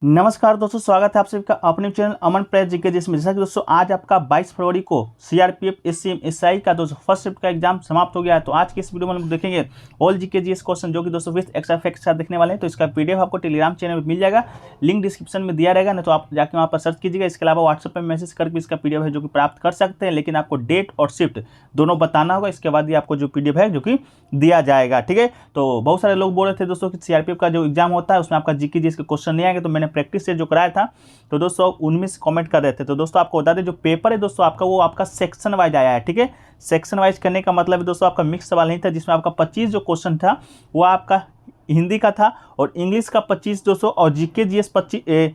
नमस्कार दोस्तों, स्वागत है आप सभी का अपने चैनल अमन प्रेस जीके जिसमें जैसा कि दोस्तों आज आपका 22 फरवरी को सीआरपीएफ एससीएम एसआई का दोस्तों फर्स्ट शिफ्ट का एग्जाम समाप्त हो गया है। तो आज की इस वीडियो में हम देखेंगे ऑल जीके जीएस क्वेश्चन जो कि दोस्तों विथ एक्स्ट्रा फैक्ट के साथ देखने वाले हैं। तो इसका पीडीएफ आपको टेलीग्राम चैनल में मिल जाएगा, लिंक डिस्क्रिप्शन में दिया रहेगा, ना तो आप जाके वहाँ पर सर्च कीजिएगा। इसके अलावा व्हाट्सएप पर मैसेज करके इसका पीडीएफ है जो कि प्राप्त कर सकते हैं, लेकिन आपको डेट और शिफ्ट दोनों बताना होगा। इसके बाद ही आपको जो पीडीएफ है जो कि दिया जाएगा, ठीक है। तो बहुत सारे लोग बोल रहे थे दोस्तों कि सीआरपीएफ का जो एग्जाम होता है उसमें आपका जीके जीएस के क्वेश्चन नहीं आएंगे, तो मैंने प्रैक्टिस से जो कराया था तो दोस्तों उनमें से कमेंट कर रहे थे। तो दोस्तों आपको बता दें जो पेपर है दोस्तों आपका वो आपका सेक्शन वाइज आया है, ठीक है। सेक्शन वाइज करने का मतलब है दोस्तों आपका मिक्स सवाल नहीं था, जिसमें आपका 25 जो क्वेश्चन था वो आपका हिंदी का था और इंग्लिश का 25 दोस्तों, और जीके जीएस 25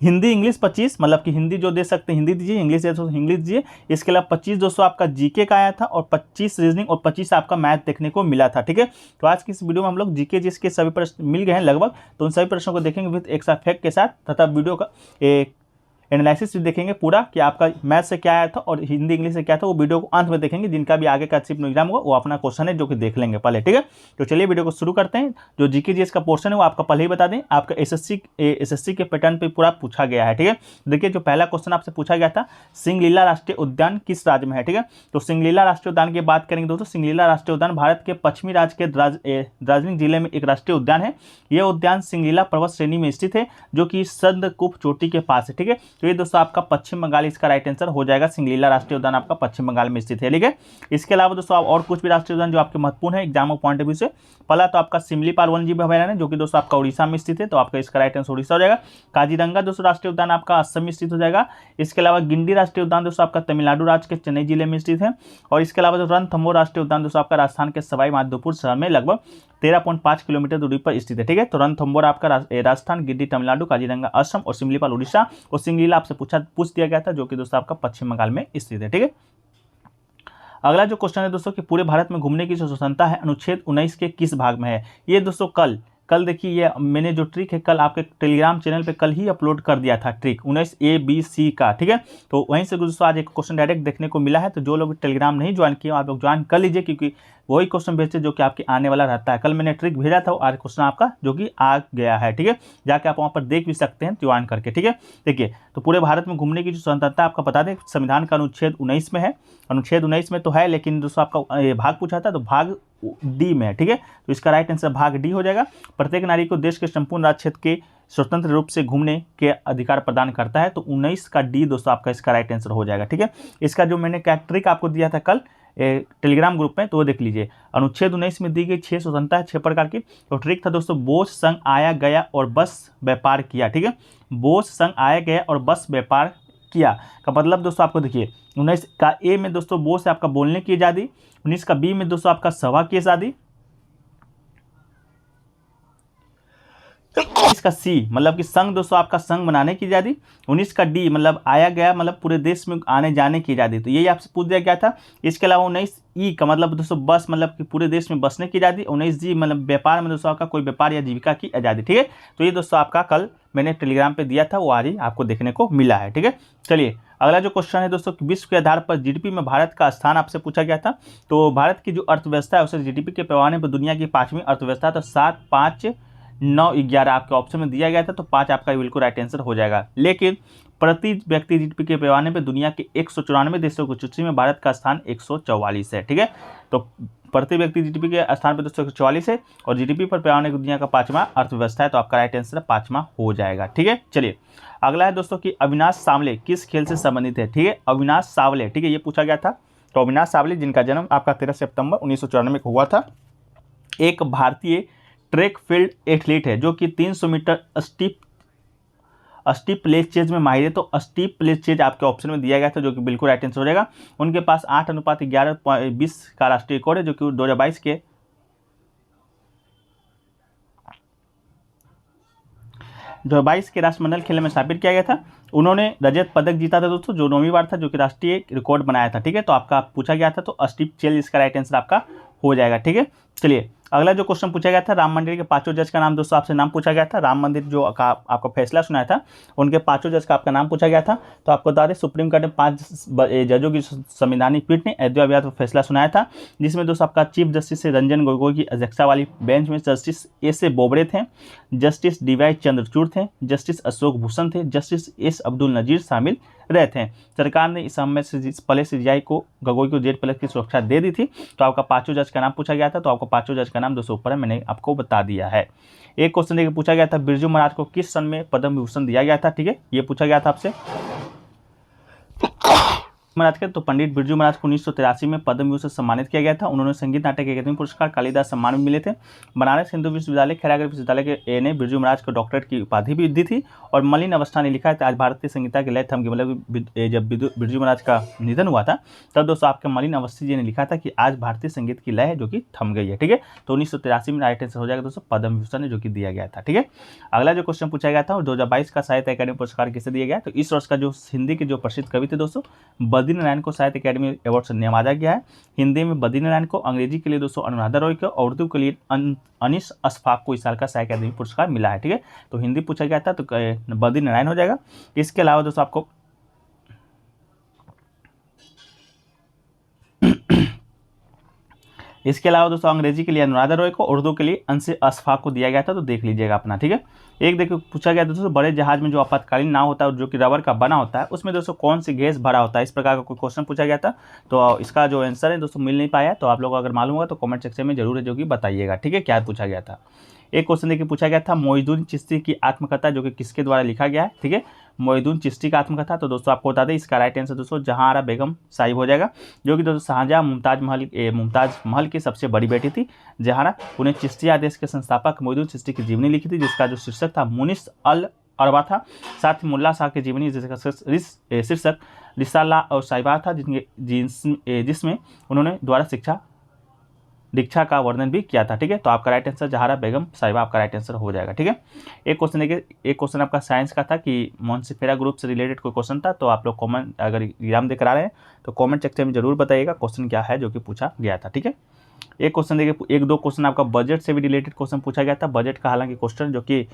हिंदी इंग्लिश 25, मतलब कि हिंदी जो दे सकते हैं हिंदी दीजिए, इंग्लिश दे तो इंग्लिश दीजिए। इसके अलावा 25 दोस्तों आपका जीके का आया था और 25 रीजनिंग और 25 आपका मैथ देखने को मिला था, ठीक है। तो आज की इस वीडियो में हम लोग जीके जीएस के सभी प्रश्न मिल गए हैं लगभग, तो उन सभी प्रश्नों को देखेंगे विद एक्स्ट्रा फैक्ट के साथ, तथा वीडियो का एक एनालिसिस भी देखेंगे पूरा कि आपका मैथ से क्या आया था और हिंदी इंग्लिश से क्या था, वो वीडियो को अंत में देखेंगे। जिनका भी आगे का शिफ्ट एग्जाम होगा वो अपना क्वेश्चन है जो कि देख लेंगे पहले, ठीक है। तो चलिए वीडियो को शुरू करते हैं। जो जीके जीएस का पोर्शन है वो आपका पहले ही बता दें, आपका एसएससी के पैटर्न पे पूरा पूछा गया है, ठीक है। देखिए जो पहला क्वेश्चन आपसे पूछा गया था, सिंगलीला राष्ट्रीय उद्यान किस राज्य में है, ठीक है। तो सिंगलीला राष्ट्रीय उद्यान की बात करेंगे दोस्तों, सिंगलीला राष्ट्रीय उद्यान भारत के पश्चिमी राज्य के दार्जिलिंग जिले में एक राष्ट्रीय उद्यान है। यह उद्यान सिंगलीला पर्वत श्रेणी में स्थित है जो कि संदकूप चोटी के पास है, ठीक है। तो ये दोस्तों आपका पश्चिम बंगाल इसका राइट आंसर हो जाएगा। सिंगलीला राष्ट्रीय उद्यान आपका पश्चिम बंगाल में स्थित है, ठीक है। इसके अलावा दोस्तों आप और कुछ भी राष्ट्रीय उद्यान जो आपके महत्वपूर्ण है एग्जाम पॉइंट ऑफ व्यू से, पहला तो आपका सिमलीपाल वन्य जीव अभयारण्य है जो कि दोस्तों आपका उड़ीसा में स्थित है, तो आपका इसका राइट आंसर उड़ीसा हो जाएगा। काजीरंगा दोस्तों राष्ट्रीय उद्यान आपका असम में स्थित हो जाएगा। इसके अलावा गिंडी राष्ट्रीय उद्यान दोस्तों आपका तमिलनाडु राज्य के चेन्नई जिले में स्थित है। और इसके अलावा जो रणथंभौर राष्ट्रीय उद्यान दोस्तों आपका राजस्थान के सवाई माधोपुर शहर में लगभग 13.5 किलोमीटर दूरी पर स्थित है, ठीक है। तो रणथंभौर आपका राजस्थान, गिड्डी तमिलनाडु, काजीरंगा असम और सिमलीपाल उड़ीसा, और सिंगलीला आपसे पूछ दिया गया था जो कि दोस्तों आपका पश्चिम बंगाल में स्थित है, ठीक है। अगला जो क्वेश्चन है दोस्तों कि पूरे भारत में घूमने की जो स्वतंत्रता है अनुच्छेद 19 के किस भाग में है। ये दोस्तों कल देखिए, ये मैंने जो ट्रिक है कल आपके टेलीग्राम चैनल पे कल ही अपलोड कर दिया था, ट्रिक 19 A B C का, ठीक है। तो वहीं से दोस्तों आज एक क्वेश्चन डायरेक्ट देखने को मिला है, तो जो लोग टेलीग्राम नहीं ज्वाइन किए आप लोग ज्वाइन कर लीजिए, क्योंकि वही क्वेश्चन भेजते जो कि आपके आने वाला रहता है। कल मैंने ट्रिक भेजा था, आज क्वेश्चन आपका जो कि आ गया है, ठीक है। जाके आप वहाँ पर देख भी सकते हैं ज्वाइन करके, ठीक है। देखिए तो पूरे भारत में घूमने की जो स्वतंत्रता आपका बता दें, संविधान का अनुच्छेद 19 में है। अनुच्छेद 19 में तो है, लेकिन दोस्तों आपका भाग पूछा था तो भाग डी में है, ठीक है। तो इसका राइट आंसर भाग डी हो जाएगा। प्रत्येक नारी को देश के संपूर्ण राज्य क्षेत्र के स्वतंत्र रूप से घूमने के अधिकार प्रदान करता है, तो 19 का डी दोस्तों आपका इसका राइट आंसर हो जाएगा, ठीक है। इसका जो मैंने क्या ट्रिक आपको दिया था कल टेलीग्राम ग्रुप में, तो वो देख लीजिए। अनुच्छेद 19 में दी गई 6 स्वतंत्रता है 6 प्रकार की। तो ट्रिक था दोस्तों, बोस संघ आया गया और बस व्यापार किया, ठीक है। बोस संघ आया गया और बस व्यापार किया का मतलब दोस्तों आपको देखिए, 19 का ए में दोस्तों बोस है आपका बोलने की आज़ादी, 19 का बी में दोस्तों आपका सभा की आज़ादी, इसका सी मतलब कि संघ दोस्तों आपका संघ बनाने की आज़ादी, 19 का डी मतलब आया गया मतलब पूरे देश में आने जाने की आज़ादी, तो यही आपसे पूछ दिया गया था। इसके अलावा 19 ई का मतलब दोस्तों बस मतलब कि पूरे देश में बसने की आज़ादी, 19 जी मतलब व्यापार में दोस्तों आपका कोई व्यापार या जीविका की आज़ादी, ठीक है। तो ये दोस्तों आपका कल मैंने टेलीग्राम पे दिया था, वो आज ही आपको देखने को मिला है, ठीक है। चलिए अगला जो क्वेश्चन है दोस्तों, विश्व के आधार पर जीडीपी में भारत का स्थान आपसे पूछा गया था। तो भारत की जो अर्थव्यवस्था है उसे जीडीपी के पैमाने पर दुनिया की 5वीं अर्थव्यवस्था, तो 7, 5, 9, 11 आपके ऑप्शन में दिया गया था, तो 5 आपका बिल्कुल राइट आंसर हो जाएगा। लेकिन प्रति व्यक्ति जीडीपी के पैमाने पर दुनिया के 194 देशों की सूची में भारत का स्थान 144 है, ठीक है। तो प्रति व्यक्ति जीडीपी के स्थान पर दोस्तों 144 है और जीडीपी पर पैमाने की दुनिया का 5वां अर्थव्यवस्था है, तो आपका राइट आंसर 5वां हो जाएगा, ठीक है। चलिए अगला है दोस्तों कि अविनाश सावले किस खेल से संबंधित है, ठीक है। अविनाश सावले, ठीक है, ये पूछा गया था। तो अविनाश सावले जिनका जन्म आपका 13 सितंबर 1994 को हुआ था, एक भारतीय ट्रैक फील्ड एथलीट है जो कि 300 मीटर स्टीप प्लेस चेज में माहिर है। तो स्टीप प्लेस चेज आपके ऑप्शन में दिया गया था, जो कि बिल्कुल राइट आंसर हो जाएगा। उनके पास 8:11:20 का राष्ट्रीय रिकॉर्ड है, जो कि 2022 के राष्ट्रमंडल खेल में स्थापित किया गया था। उन्होंने रजत पदक जीता था दोस्तों, जो 9वीं बार था, जो कि राष्ट्रीय रिकॉर्ड बनाया था, ठीक है। तो आपका पूछा गया था, तो स्टीप चेज इसका राइट आंसर आपका हो जाएगा, ठीक है। चलिए अगला जो क्वेश्चन पूछा गया था, राम मंदिर के पांचों जज का नाम दोस्तों आपसे नाम पूछा गया था। राम मंदिर जो आपको फैसला सुनाया था उनके पांचों जज का आपका नाम पूछा गया था। तो आपको बता दें सुप्रीम कोर्ट ने 5 जजों की संवैधानिक पीठ ने अयोध्या विवाद पर फैसला सुनाया था, जिसमें दोस्तों आपका चीफ जस्टिस से रंजन गोगोई की अध्यक्षता वाली बेंच में जस्टिस एस ए बोबड़े थे, जस्टिस डीवाई चंद्रचूड़ थे, जस्टिस अशोक भूषण थे, जस्टिस एस अब्दुल नजीर शामिल रहे थे। सरकार ने इस समय से पहले सीजीआई को गगोई को जेड प्लस की सुरक्षा दे दी थी। तो आपका पांचों जज का नाम पूछा गया था। तो आपको पांचों जज का नाम दोस्तों ऊपर है, मैंने आपको बता दिया है। एक क्वेश्चन देखिए पूछा गया था, बिरजू महाराज को किस सन में पद्म विभूषण दिया गया था। ठीक है, ये पूछा गया था आपसे महाराज के। तो पंडित बिरजू महाराज को 1983 में पद्म विभूषण से सम्मानित किया गया था। उन्होंने संगीत नाटक अकादमी पुरस्कार, कालिदास सम्मान भी मिले थे। बनारस हिंदू विश्वविद्यालय, खैरागढ़ विश्वविद्यालय के ने बिरजू महाराज को डॉक्टरेट की उपाधि भी दी थी। और मलिन अवस्था ने लिखा है आज भारतीय संगीता की लय थम गई, मतलब जब बिरजू महाराज का निधन हुआ था तब दोस्तों आपके मलिन अवस्थी जी ने लिखा था कि आज भारतीय संगीत की लय है जो कि थम गई है। ठीक है, तो 1983 में राइट आंसर हो जाएगा दोस्तों पद्म विभूषण जो कि दिया गया था। ठीक है, अगला जो क्वेश्चन पूछा गया था 2022 का साहित्य अकादमी पुरस्कार किसे दिया गया। तो इस वर्ष का जो हिंदी के जो प्रसिद्ध कवि थे दोस्तों बद्रीनारायण को साहित्य अकादमी अवार्ड से नवाजा गया है। हिंदी में बद्रीनारायण को, अंग्रेजी के लिए दोस्तों अनुराधा रॉय को, और उर्दू के लिए अनीस अशफाक को इस साल का साहित्य अकादमी पुरस्कार मिला है। ठीक है, तो हिंदी पूछा गया था तो बद्रीनारायण हो जाएगा। इसके अलावा दोस्तों आपको अंग्रेजी के लिए अनुराधा रॉय को, उर्दू के लिए अंश अशफाक को दिया गया था। तो देख लीजिएगा अपना। ठीक है, एक देखिए पूछा गया दोस्तों बड़े जहाज में जो आपातकालीन नाव होता है जो कि रबर का बना होता है उसमें दोस्तों कौन सी गैस भरा होता है, इस प्रकार का कोई क्वेश्चन पूछा गया था। तो इसका जो आंसर है दोस्तों मिल नहीं पाया, तो आप लोगों को अगर मालूम होगा तो कमेंट सेक्शन में जरूर है जो कि बताइएगा। ठीक है, क्या पूछा गया था। एक क्वेश्चन देखिए पूछा गया था मोइनुद्दीन चिश्ती की आत्मकथा जो कि किसके द्वारा लिखा गया है। ठीक है, मोइनुद्दीन चिश्ती का आत्मकथा। तो दोस्तों आपको बता दें इसका राइट आंसर दोस्तों जहांआरा बेगम साहिब हो जाएगा, जो कि दोस्तों शाहजहां मुमताज महल की सबसे बड़ी बेटी थी जहांआरा। उन्हें चिश्ती आदेश के संस्थापक मोइनुद्दीन चिश्ती की जीवनी लिखी थी जिसका जो शीर्षक था मुनिस अल अरबा था। साथ ही मुल्ला शाह की जीवनी जिसका शीर्षक रिसाला और साहिबा था, जिसमें उन्होंने द्वारा दीक्षा का वर्णन भी किया था। ठीक है, तो आपका राइट आंसर जहारा बेगम साहिबा आपका राइट आंसर हो जाएगा। ठीक है, एक क्वेश्चन आपका साइंस का था कि मोन्सिफेरा ग्रुप से रिलेटेड कोई क्वेश्चन था। तो आप लोग कमेंट अगर एग्जाम देकर आ रहे हैं तो कमेंट सेक्शन में जरूर बताइएगा क्वेश्चन क्या है जो कि पूछा गया था। ठीक है, एक क्वेश्चन देखिए, एक दो क्वेश्चन आपका बजट से भी रिलेटेड क्वेश्चन पूछा गया था। बजट का हालांकि क्वेश्चन जो कि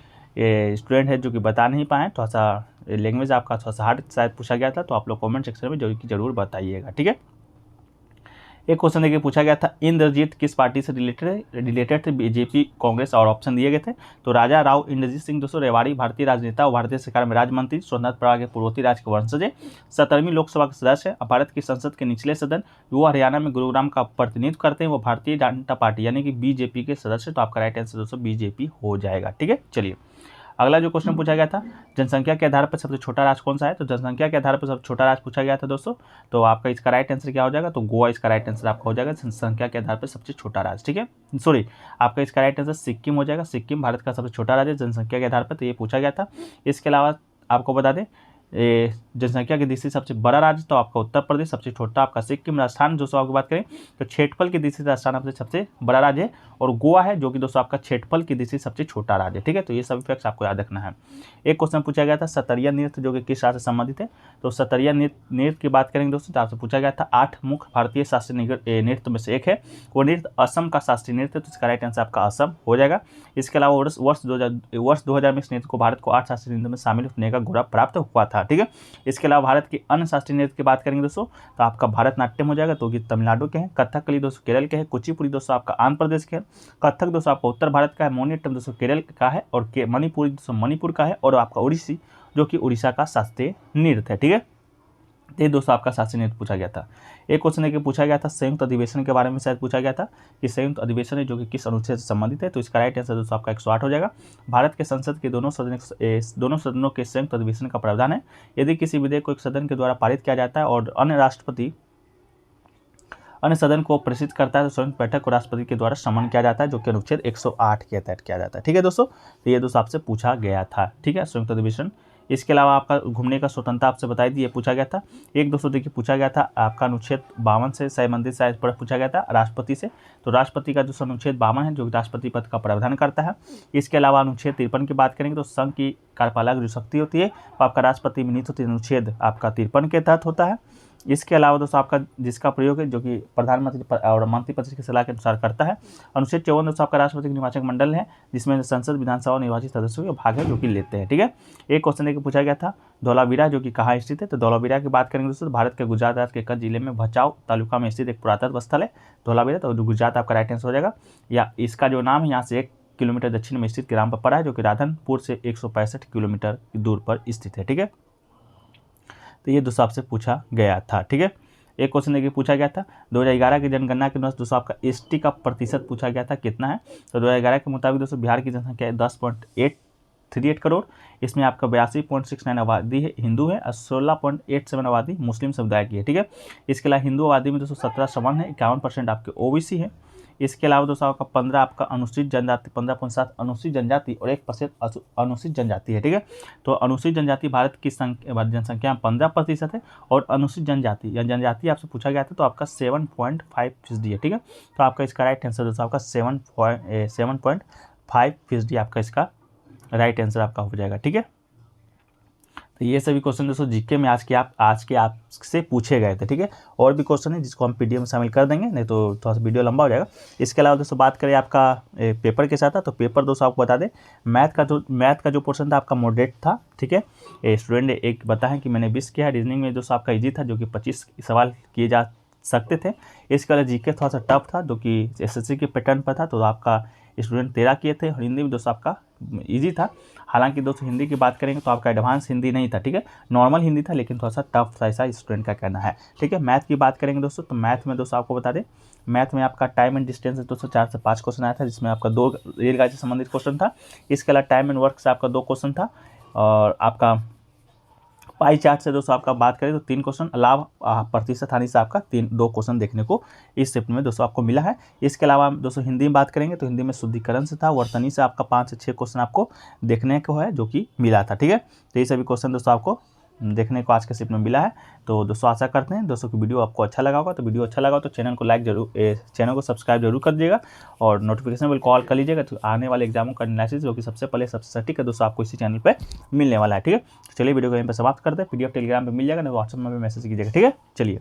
स्टूडेंट है जो कि बता नहीं पाए, थोड़ा सा लैंग्वेज आपका थोड़ा सा हार्ड शायद पूछा गया था। तो आप लोग कमेंट सेक्शन में जरूर बताइएगा। ठीक है, एक क्वेश्चन देखिए पूछा गया था इंद्रजीत किस पार्टी से रिलेटेड थे, बीजेपी, कांग्रेस, और ऑप्शन दिए गए थे। तो राजा राव इंद्रजीत सिंह दोस्तों रेवाड़ी भारतीय राजनेता और भारतीय सरकार में राज्य मंत्री, स्वतंत्र प्रभाग के पूर्वोत्तर राज्य के वंशज है, 17वीं लोकसभा के सदस्य, भारत की संसद के निचले सदन, वो हरियाणा में गुरुग्राम का प्रतिनिधित्व करते हैं, वो भारतीय जनता पार्टी यानी कि बीजेपी के सदस्य। तो आपका राइट आंसर दोस्तों बीजेपी हो जाएगा। ठीक है, चलिए अगला जो क्वेश्चन पूछा गया था जनसंख्या के आधार पर सबसे छोटा राज्य कौन सा है। तो जनसंख्या के आधार पर सबसे छोटा राज्य पूछा गया था दोस्तों। तो आपका इसका राइट आंसर क्या हो जाएगा, तो गोवा इसका राइट आंसर आपका हो जाएगा जनसंख्या के आधार पर सबसे छोटा राज्य। ठीक है, सॉरी आपका इसका राइट आंसर सिक्किम हो जाएगा। सिक्किम भारत का सबसे छोटा राज्य जनसंख्या के आधार पर, तो ये पूछा गया था। इसके अलावा आपको बता दें जनसंख्या की दृष्टि से सबसे बड़ा राज्य तो आपका उत्तर प्रदेश, सबसे छोटा आपका सिक्किम। राजस्थान दोस्तों आपकी बात करें तो क्षेत्रफल की दृष्टि से राजस्थान आपसे सबसे बड़ा राज्य है, और गोवा है जो कि दोस्तों आपका क्षेत्रफल की दृष्टि से सबसे छोटा राज्य है। ठीक है, तो ये सभी फैक्ट्स आपको याद रखना है। एक क्वेश्चन पूछा गया था सतरिया नृत्य जो कि किस राज्य से संबंधित है। तो सतरिया नृत्य की बात करेंगे दोस्तों तो आपसे पूछा गया था 8 मुख्य भारतीय शास्त्रीय नृत्य में से एक है, वो नृत्य असम का शास्त्रीय नृत्य, तो इसका राइट आंसर आपका असम हो जाएगा। इसके अलावा वर्ष 2000 में इस नृत्य को भारत को 8 शास्त्रीय नृत्य में शामिल होने का गौरव प्राप्त हुआ था। ठीक है, इसके अलावा भारत के अन्य शास्त्रीय नृत्य की बात करेंगे दोस्तों तो आपका भारतनाट्यम हो जाएगा, तो ये तमिलनाडु के हैं, कथकली दोस्तों केरल के हैं, कुचिपुड़ी दोस्तों आपका आंध्र प्रदेश के हैं, कथक दोस्तों आपका उत्तर भारत का है, मोहिनीअट्टम दोस्तों केरल का है, और मणिपुरी दोस्तों मणिपुर का है, और आपका उड़ीसी जो कि उड़ीसा का शास्त्रीय नृत्य है। ठीक है, ये दोस्तों आपका शास्त्रीय नृत्य पूछा गया था। एक क्वेश्चन है कि पूछा गया था संयुक्त अधिवेशन के बारे में शायद पूछा गया था कि संयुक्त अधिवेशन है जो कि किस अनुच्छेद से संबंधित है। तो इसका राइट आंसर दोस्तों आपका 108 हो जाएगा। भारत के संसद के दोनों सदनों के संयुक्त अधिवेशन का प्रावधान है। यदि किसी विधेयक को एक सदन के द्वारा पारित किया जाता है और अन्य सदन को प्रेषित करता है तो संयुक्त बैठक को राष्ट्रपति के द्वारा समन किया जाता है जो कि अनुच्छेद 108 के तहत किया जाता है। ठीक है दोस्तों, तो ये दोस्तों आपसे पूछा गया था। ठीक है, संयुक्त अधिवेशन। इसके अलावा आपका घूमने का स्वतंत्रता आपसे बताई थी, ये पूछा गया था। एक दोस्तों देखिए पूछा गया था आपका अनुच्छेद 52 से संबंधित शायद पूछा गया था राष्ट्रपति से। तो राष्ट्रपति का जो अनुच्छेद 52 है जो राष्ट्रपति पद का प्रावधान करता है। इसके अलावा अनुच्छेद 53 की बात करेंगे तो संघ की कार्यपालक जो शक्ति होती है वो आपका राष्ट्रपति में निहित होती है, अनुच्छेद आपका 53 के तहत होता है। इसके अलावा दोस्तों आपका जिसका प्रयोग है जो कि प्रधानमंत्री और मंत्रिपरिषद की सलाह के अनुसार करता है। अनुच्छेद 54 दोस्तों आपका राष्ट्रपति का निर्वाचक मंडल है, जिसमें संसद विधानसभा निर्वाचित सदस्यों के भाग है जो कि लेते हैं। ठीक है, एक क्वेश्चन देखिए पूछा गया था धौलावीरा जो कि कहाँ स्थित है, तो धौलावीरा की बात करेंगे दोस्तों भारत के गुजरात राज्य के कच्छ जिले में भचाऊ तालुका में स्थित एक पुरातत्व स्थल है धौलावीरा, तो गुजरात आपका राइट आंसर हो जाएगा। या इसका जो नाम है यहाँ से 1 किलोमीटर दक्षिण में स्थित ग्राम पर पड़ा है जो कि राधनपुर से 165 किलोमीटर की दूर पर स्थित है। ठीक है, तो ये दोस्तों आपसे पूछा गया था। ठीक है, एक क्वेश्चन देखिए पूछा गया था 2011 की जनगणना के अनुसार दोस्तों आपका एसटी का प्रतिशत पूछा गया था कितना है, तो 2011 के मुताबिक दोस्तों बिहार की जनसंख्या है 10.838 करोड़। इसमें आपका 82.69 आबादी है हिंदू है और 16.87 आबादी मुस्लिम समुदाय की है। ठीक है, इसके अलावा हिंदू आबादी में दोस्तों 17 सवर्ण है, 51% आपके ओबीसी है। इसके अलावा दोस्तों आपका 15 आपका अनुसूचित जनजाति, 15.7 अनुसूचित जनजाति और 1% अनुसूचित जनजाति है। ठीक है, तो अनुसूचित जनजाति भारत की जनसंख्या में 15% है और अनुसूचित जनजाति या जनजाति आपसे पूछा गया था तो आपका 7.5% है। ठीक है, तो आपका इसका राइट आंसर दोस्तों आपका 7.5% आपका इसका राइट आंसर आपका हो जाएगा। ठीक है, तो ये सभी क्वेश्चन दोस्तों जीके में आज के आपसे पूछे गए थे। ठीक है, और भी क्वेश्चन है जिसको हम पीडीएफ में शामिल कर देंगे, नहीं तो थोड़ा सा वीडियो लंबा हो जाएगा। इसके अलावा दोस्तों बात करें आपका पेपर के साथ था, तो पेपर दोस्तों आपको बता दें मैथ का जो पोर्शन था आपका मॉडरेट था। ठीक है, स्टूडेंट एक बताएं कि मैंने 20 किया है। रीजनिंग में दोस्तों आपका ईजी था जो कि 25 सवाल किए जा सकते थे। इसके अलावा जीके थोड़ा सा टफ था जो कि एसएससी के पैटर्न पर था, तो आपका स्टूडेंट 13 किए थे। और हिंदी में दोस्तों आपका इजी था, हालांकि दोस्तों हिंदी की बात करेंगे तो आपका एडवांस हिंदी नहीं था। ठीक है, नॉर्मल हिंदी था लेकिन थोड़ा सा टफ था, ऐसा स्टूडेंट का कहना है। ठीक है, मैथ की बात करेंगे दोस्तों, तो मैथ में दोस्तों आपको बता दें मैथ में आपका टाइम एंड डिस्टेंस से दोस्तों 4 से 5 क्वेश्चन आया था, जिसमें आपका 2 रेलगाड़ी से संबंधित क्वेश्चन था। इसके अलावा टाइम एंड वर्क से आपका 2 क्वेश्चन था और आपका पाई चार्ट से दोस्तों आपका बात करें तो 3 क्वेश्चन, लाभ प्रतिशत हानि से आपका 2 क्वेश्चन देखने को इस शिफ्ट में दोस्तों आपको मिला है। इसके अलावा दोस्तों हिंदी में बात करेंगे तो हिंदी में शुद्धिकरण से था, वर्तनी से आपका 5 से 6 क्वेश्चन आपको देखने को है जो कि मिला था। ठीक है, तो ये सभी क्वेश्चन दोस्तों आपको देखने को आज के शिफ्ट में मिला है। तो दोस्तों आशा करते हैं दोस्तों की वीडियो आपको अच्छा लगा होगा, तो वीडियो अच्छा लगा तो चैनल को सब्सक्राइब जरूर कर दीजिएगा और नोटिफिकेशन बेल कॉल कर लीजिएगा, तो आने वाले एग्जामों का एनालिसिस जो कि सबसे पहले सबसे सटीक है दोस्तों आपको इसी चैनल पे मिलने वाला है। ठीक है, चलिए वीडियो को यहीं पर समाप्त करते हैं। पीडीएफ टेलीग्राम पे मिल जाएगा, नहीं व्हाट्सएप में भी मैसेज कीजिएगा। ठीक है, चलिए।